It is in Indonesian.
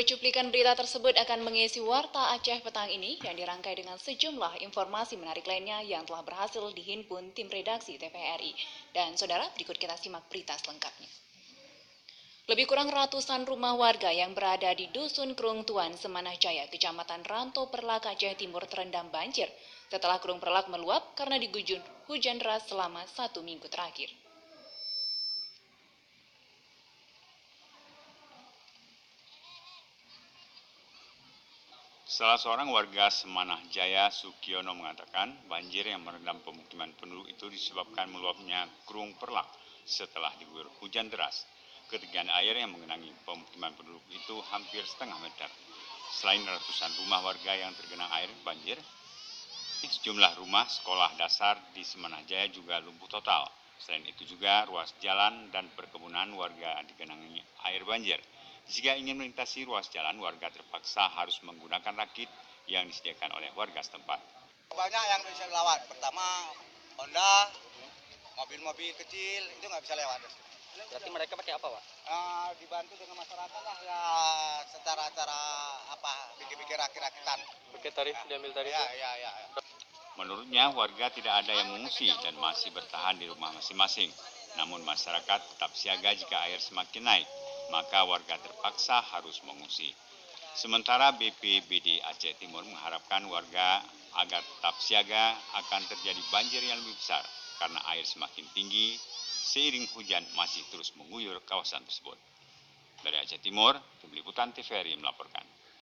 Cuplikan berita tersebut akan mengisi Warta Aceh petang ini yang dirangkai dengan sejumlah informasi menarik lainnya yang telah berhasil dihimpun tim redaksi TVRI. Dan saudara, berikut kita simak berita selengkapnya. Lebih kurang ratusan rumah warga yang berada di Dusun Krung Tuan, Semanah Jaya, Kecamatan Ranto Perlak, Aceh Timur terendam banjir setelah Krung Perlak meluap karena diguyur hujan deras selama 1 minggu terakhir. Salah seorang warga Semanah Jaya, Sukiono, mengatakan banjir yang merendam pemukiman penduduk itu disebabkan meluapnya Krung Perlak setelah diguyur hujan deras. Ketinggian air yang mengenangi pemukiman penduduk itu hampir setengah meter. Selain ratusan rumah warga yang tergenang air banjir, sejumlah rumah sekolah dasar di Semanah Jaya juga lumpuh total. Selain itu juga ruas jalan dan perkebunan warga digenangi air banjir. Jika ingin melintasi ruas jalan, warga terpaksa harus menggunakan rakit yang disediakan oleh warga setempat. Banyak yang bisa lewat. Pertama, Honda, mobil-mobil kecil itu nggak bisa lewat. Berarti mereka pakai apa, Pak? Dibantu dengan masyarakat lah ya, secara bikin rakit-rakitan. Pakai tarif, diambil tarif. Ya. Menurutnya, warga tidak ada yang mengungsi dan masih bertahan di rumah masing-masing. Namun masyarakat tetap siaga jika air semakin naik, maka warga terpaksa harus mengungsi. Sementara BPBD Aceh Timur mengharapkan warga agar tetap siaga akan terjadi banjir yang lebih besar karena air semakin tinggi seiring hujan masih terus mengguyur kawasan tersebut. Dari Aceh Timur, Tim Liputan TVRI melaporkan.